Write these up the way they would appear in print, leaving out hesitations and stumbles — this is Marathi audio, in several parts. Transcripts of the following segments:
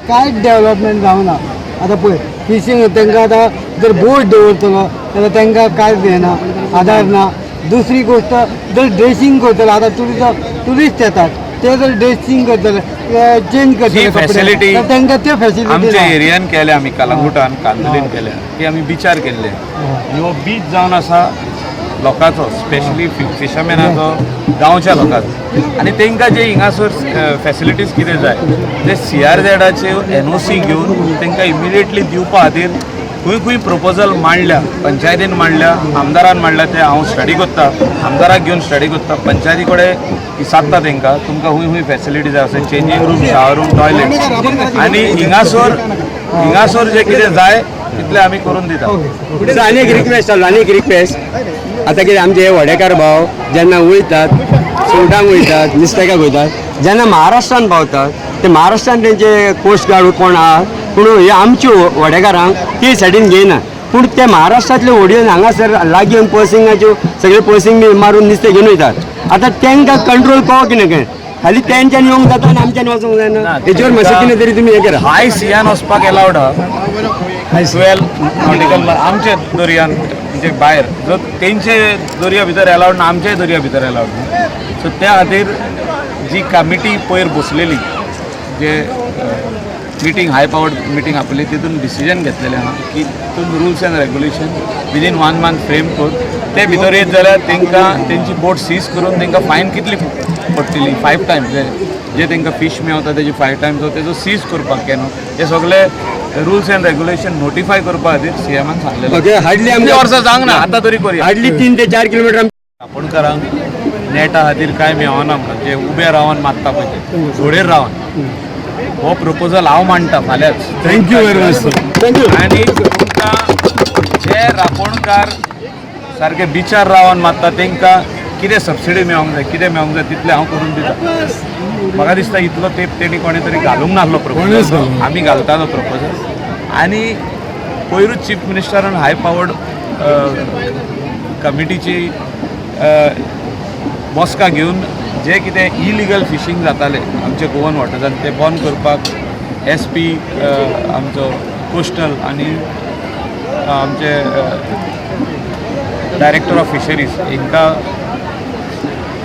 कांयच डेव्हलपमेंट जावना. आतां पळय फिशींग तांकां आतां जर बोट दवरतलो जाल्यार तांकां कांयच येना, आदार ना. दुसरी गोष्ट जर ड्रेसींग करतलो, आतां ट्युरिस्ट येतात ते जर ड्रेसींग करतले चेंज करतले फॅसिलिटी तांकां त्यो फॅसिलिटी आमच्या एरियान केल्या, आमी कलंगुटान कांदोलीन केल्या की आमी बिचार केल्ले. हो बीच जावन आसा लोकांचो, स्पेशली फिशरमॅनाचो, गांवच्या लोकांचो. आनी तांकां जे हिंगासर फॅसिलिटीज कितें जाय ते CRZचे NOC घेवन तांकां इमिडिएटली दिवपा खातीर खंय खंय प्रपोजल मांडल्या, पंचायतीन मांडल्या, आमदारान मांडल्या. ते हांव स्टडी करता, आमदाराक घेवन स्टडी करता, पंचायती कडेन विचारता तांकां तुमकां खंय खंय फॅसिलिटी जाय आसा, changing room, shower room, toilet. आनी हिंगासर जे कितें जाय तितलें आमी करून दिता. आनी एक रिक्वेस्ट आतां कितें आमचे वडेकार भाव जेन्ना वयतात सुंगटांक वयतात, नुस्तेकाक वयतात, जेन्ना महाराष्ट्रान पावतात ते महाराष्ट्रान तेंचे कोस्ट गार्ड कोण आहात, पूण हे आमच्यो वडेकारांक ते सायडीन घेयना. पूण ते महाराष्ट्रांतल्यो व्हडयो हांगासर लागीं येवन पर्सिंगाच्यो सगळे पर्सिंग बी मारून नुस्तें घेवन वयतात. आतां तांकां कंट्रोल कळो कितें काय, खाली तेंच्यान येवंक जाता आनी आमच्यान वचूंक जायना. हेजेर मातशें कितें तरी तुमी हें करा. हाय सियान वचपाक एलावड आहा 12 नॉटिकल आमचे दर्यान, म्हणजे भायर जो तेंचे दर्या भितर एलावड ना, आमच्याय दर्या भितर एलावड ना. सो त्या खातीर जी कमिटी पयर बसलेली, जे मिटींग हाय पावर्ड मिटींग आपली, तितून डिसिजन घेतलेलें आहा की तितून rules end regulation within 1 month frame कर. ते भितर येत जाल्यार तांकां तेंची बोट सीज करून तांकां फायन कितली पडटली, 5 टायम्स जे तांकां फीश मेवता तेजी 5 टायम्स तेजो सीज करपाक केनो. हे सगळे रुल्स एंड रेग्युलेशन नोटिफाय करपा खातीर CMन सांगलेलें. हार्डली आमच्या वर्सां जावंक ना, आतां तरी करूया. हार्डली 3 ते 4 किलोमीटर रापणकारांक नेटा खातीर कांय मेवना म्हणून जे उबे रावन मागता पळय ते जोडेर रावन हो प्रपोजल हांव मांडटा फाल्यांच. Thank you very much sir. Thank you. आनी तुमकां जे रापणकार सारके बिचार रावन मागता तांकां कितें सबसिडी मेळोंक जाय, कितें मेळोंक जाय तितलें हांव करून दिता. म्हाका दिसता इतलो तेंप तेणी कोणे तरी घालूंक नासलो प्रपोजल, आमी घालतालो प्रपोजल. आनी पयरूच चीफ मिनिस्टरान हाय पावर्ड कमिटीची बसका घेवन जे कितें इलिगल फिशींग जातालें आमचे गोवन वॉटर्सान ते बंद करपाक SP आमचो कोस्टल आनी आमचे डायरेक्टर ऑफ फिशरीज हांकां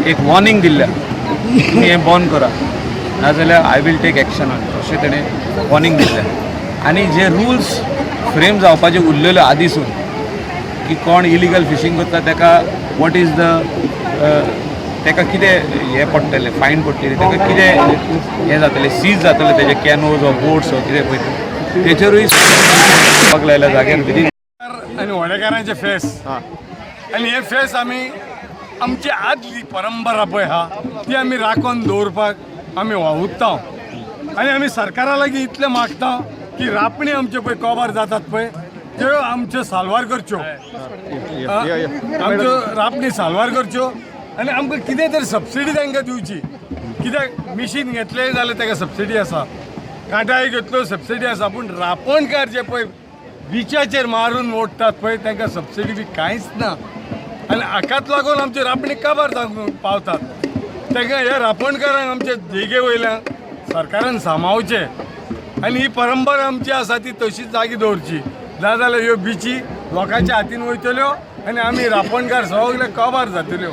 एक वॉर्निंग दिल्ल्या तुमी हें बंद करा, नाजाल्यार I will take action on it अशें तेणें वॉर्निंग दिल्लें. आनी जे रुल्स फ्रेम जावपाचे उरलेले आदीसून की कोण इलिगल फिशींग करता ताका वॉट इज द ताका कितें हें पडटलें, फायन पडटली, ताका कितें हें जातलें, सीज जातलें तेजे कॅनोज वा बोट्स वा कितें पळय तेचेरूय लायल्या जाग्यार विधीन. आनी वडेकारांचे फेस आनी हे फेस आमी आमची आदली परंपरा पळय आहा ती आमी राखून दवरपाक आमी वावुरता. आनी आमी सरकारा लागीं इतलें मागता की रापणी आमचे पळय कवर जातात पळय त्यो आमच्यो साल्वार करच्यो, आमच्यो रापणी साल्वार करच्यो. आनी आमकां कितें तरी सबसिडी तांकां दिवची. कित्याक मिशीन घेतलें जाल्यार ताका सबसिडी आसा, कांटाळी घेतल्यो सबसिडी आसा, पूण रापणकार जे पळय बिचाचेर मारून ओडटात पळय तांकां सबसिडी बी कांयच ना. आनी हाकाच लागून आमचे रापणी काबार जावंक पावतात. तांकां ह्या रापणकारांक आमचे देगे वयल्यान सरकारान सांबाळचें आनी ही परंपरा आमची आसा ती तशीच जागी दवरची. नाजाल्यार ह्यो बिची लोकांच्या हातीन वयतल्यो आनी आमी रापणकार सगळे काबार जातल्यो.